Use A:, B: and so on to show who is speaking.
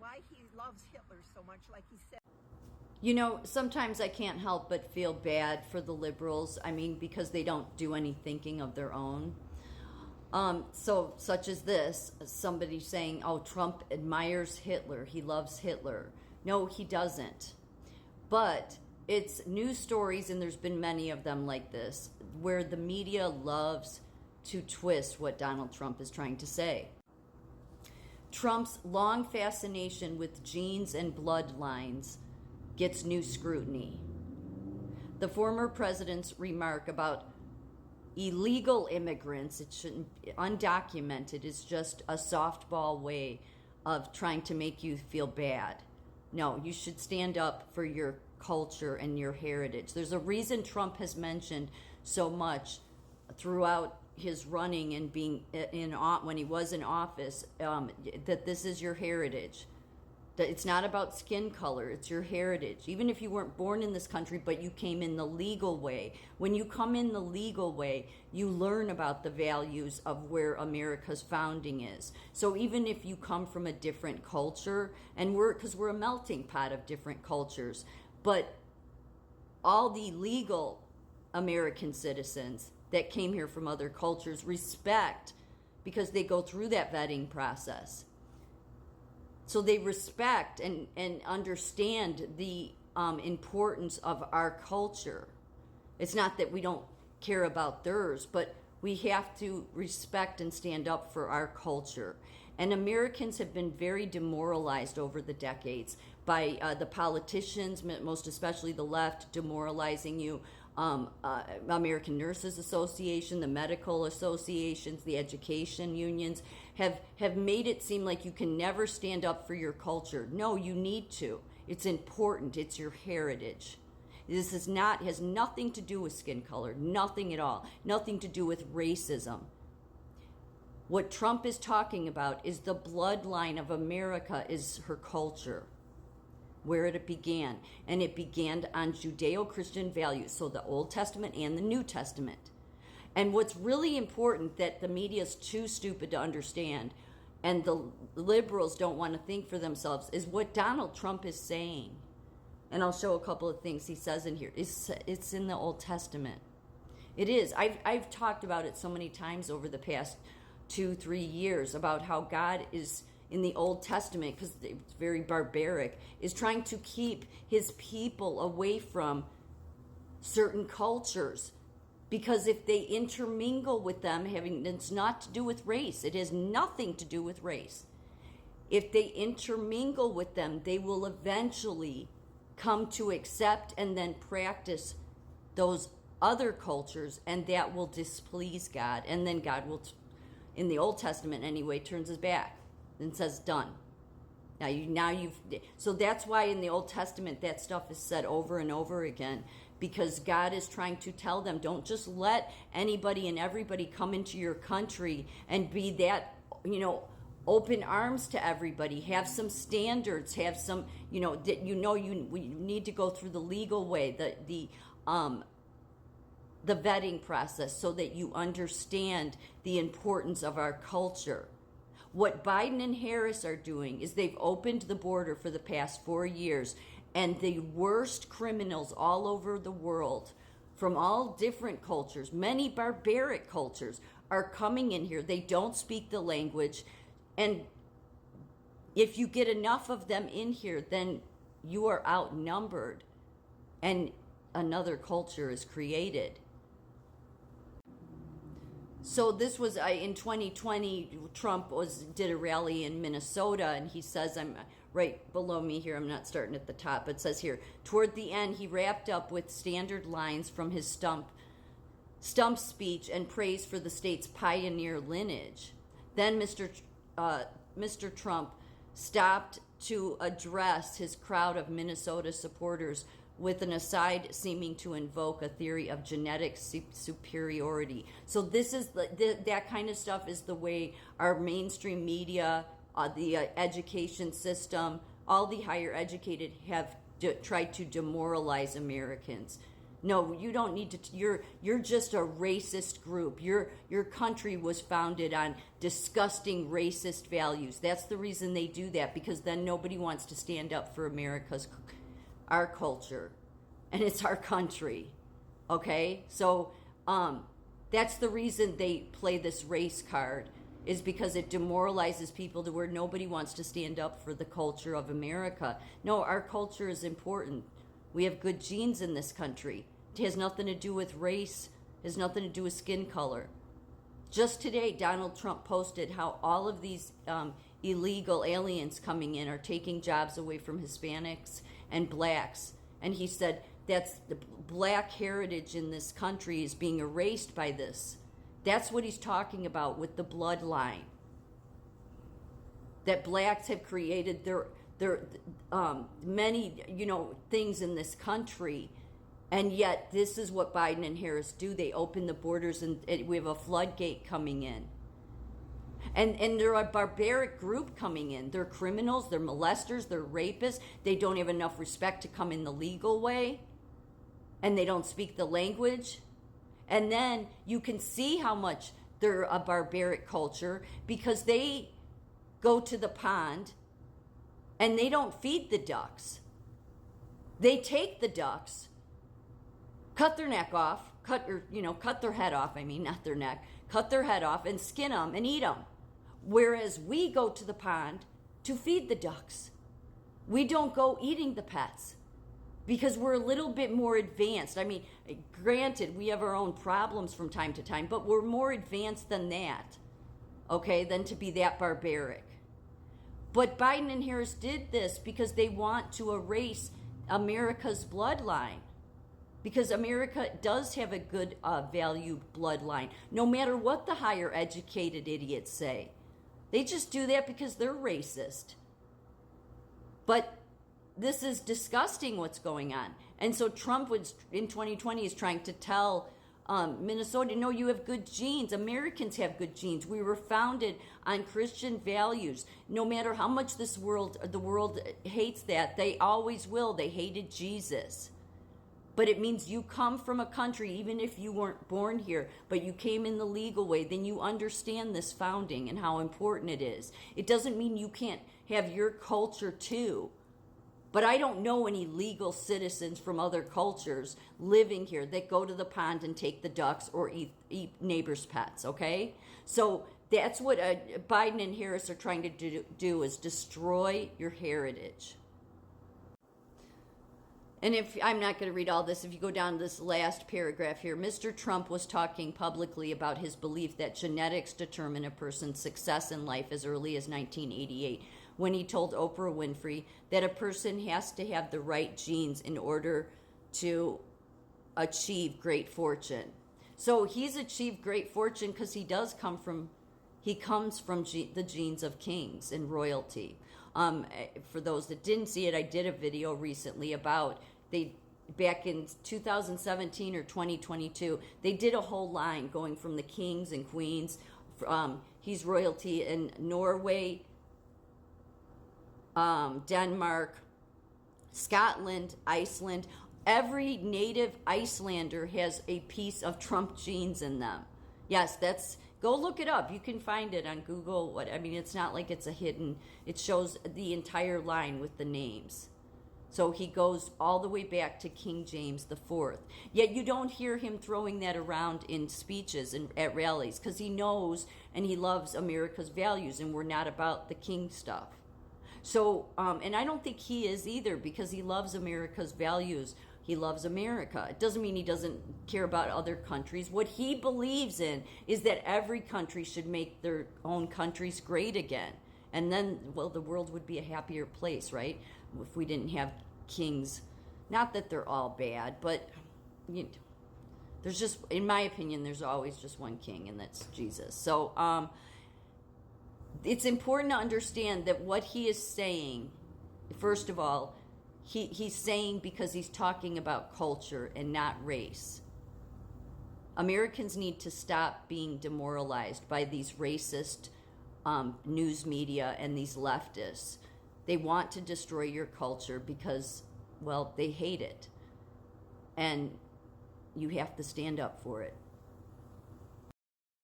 A: why he loves Hitler so much, like he said.
B: You know, sometimes I can't help but feel bad for the liberals. I mean, because they don't do any thinking of their own. So, such as this, somebody saying, oh, Trump admires Hitler. He loves Hitler. No, he doesn't. But it's news stories, and there's been many of them like this, where the media loves to twist what Donald Trump is trying to say. Trump's long fascination with genes and bloodlines gets new scrutiny. The former president's remark about illegal immigrants, it shouldn't be undocumented, is just a softball way of trying to make you feel bad. No, you should stand up for your culture and your heritage. There's a reason Trump has mentioned so much throughout his running and being when he was in office, that this is your heritage. That it's not about skin color, it's your heritage. Even if you weren't born in this country, but you came in the legal way. When you come in the legal way, you learn about the values of where America's founding is. So even if you come from a different culture, and because we're a melting pot of different cultures, but all the legal American citizens that came here from other cultures respect, because they go through that vetting process. So they respect and understand the importance of our culture. It's not that we don't care about theirs, but we have to respect and stand up for our culture. And Americans have been very demoralized over the decades by the politicians, most especially the left, demoralizing you. American Nurses Association, the medical associations, the education unions have made it seem like you can never stand up for your culture. No, you need to. It's important. It's your heritage. This has nothing to do with skin color, nothing at all, nothing to do with racism. What Trump is talking about is the bloodline of America is her culture, where it began. And it began on Judeo-Christian values, so the Old Testament and the New Testament. And what's really important that the media is too stupid to understand, and the liberals don't want to think for themselves, is what Donald Trump is saying. And I'll show a couple of things he says in here. It's in the Old Testament. It is. I've talked about it so many times over the past 2-3 years about how God is in the Old Testament, because it's very barbaric, is trying to keep his people away from certain cultures. Because if they intermingle with them, it's not to do with race. It has nothing to do with race. If they intermingle with them, they will eventually come to accept and then practice those other cultures, and that will displease God. And then God will, in the Old Testament anyway, turns his back and says, done. So that's why in the Old Testament that stuff is said over and over again, because God is trying to tell them, don't just let anybody and everybody come into your country and be that, open arms to everybody. Have some standards, have some, you need to go through the legal way, the vetting process, so that you understand the importance of our culture. What Biden and Harris are doing is they've opened the border for the past 4 years, and the worst criminals all over the world, from all different cultures, many barbaric cultures, are coming in here. They don't speak the language, and if you get enough of them in here, then you are outnumbered, and another culture is created. So this was in 2020, Trump did a rally in Minnesota, and he says, I'm right below me here, I'm not starting at the top, it says here, toward the end, he wrapped up with standard lines from his stump speech and praise for the state's pioneer lineage. Then Mr. Trump stopped to address his crowd of Minnesota supporters with an aside seeming to invoke a theory of genetic superiority. So this is that kind of stuff is the way our mainstream media, the education system, all the higher educated have tried to demoralize Americans. No, you don't need to. You're just a racist group. Your country was founded on disgusting racist values. That's the reason they do that, because then nobody wants to stand up for our culture, and it's our country. Okay, so that's the reason they play this race card, is because it demoralizes people to where nobody wants to stand up for the culture of America. No, our culture is important. We have good genes in this country. It has nothing to do with race. It has nothing to do with skin color. Just today, Donald Trump posted how all of these illegal aliens coming in are taking jobs away from Hispanics and blacks. And he said that's the black heritage in this country is being erased by this. That's what he's talking about with the bloodline. That blacks have created their many, things in this country. And yet, this is what Biden and Harris do. They open the borders, and we have a floodgate coming in. And they're a barbaric group coming in. They're criminals, they're molesters, they're rapists. They don't have enough respect to come in the legal way. And they don't speak the language. And then you can see how much they're a barbaric culture, because they go to the pond and they don't feed the ducks. They take the ducks, cut their neck off, cut their head off, not their neck, cut their head off and skin them and eat them. Whereas we go to the pond to feed the ducks. We don't go eating the pets because we're a little bit more advanced. Granted, we have our own problems from time to time, but we're more advanced than that, okay, than to be that barbaric. But Biden and Harris did this because they want to erase America's bloodline. Because America does have a good value bloodline, no matter what the higher educated idiots say. They just do that because they're racist. But this is disgusting what's going on. And so Trump in 2020 is trying to tell Minnesota, no, you have good genes. Americans have good genes. We were founded on Christian values. No matter how much the world hates that, they always will. They hated Jesus. But it means you come from a country, even if you weren't born here, but you came in the legal way, then you understand this founding and how important it is. It doesn't mean you can't have your culture too. But I don't know any legal citizens from other cultures living here that go to the pond and take the ducks or eat neighbors' pets, okay? So that's what Biden and Harris are trying to do is destroy your heritage. And if I'm not going to read all this, if you go down to this last paragraph here, Mr. Trump was talking publicly about his belief that genetics determine a person's success in life as early as 1988, when he told Oprah Winfrey that a person has to have the right genes in order to achieve great fortune. So he's achieved great fortune because he comes from the genes of kings and royalty. For those that didn't see it, I did a video recently about back in 2017 or 2022, they did a whole line going from the kings and queens. He's royalty in Norway, Denmark, Scotland, Iceland. Every native Icelander has a piece of Trump genes in them. Yes, go look it up. You can find it on Google. It's not like it's a hidden. It shows the entire line with the names. So he goes all the way back to King James IV. Yet you don't hear him throwing that around in speeches and at rallies, because he knows and he loves America's values, and we're not about the king stuff. So, and I don't think he is either, because he loves America's values. He loves America. It doesn't mean he doesn't care about other countries. What he believes in is that every country should make their own countries great again. And then, the world would be a happier place, right? If we didn't have kings. Not that they're all bad, but there's just, in my opinion, there's always just one king, and that's Jesus. So it's important to understand that what he is saying, first of all, he's saying because he's talking about culture and not race. Americans need to stop being demoralized by these racist news media and these leftists. They want to destroy your culture because, they hate it. And you have to stand up for it.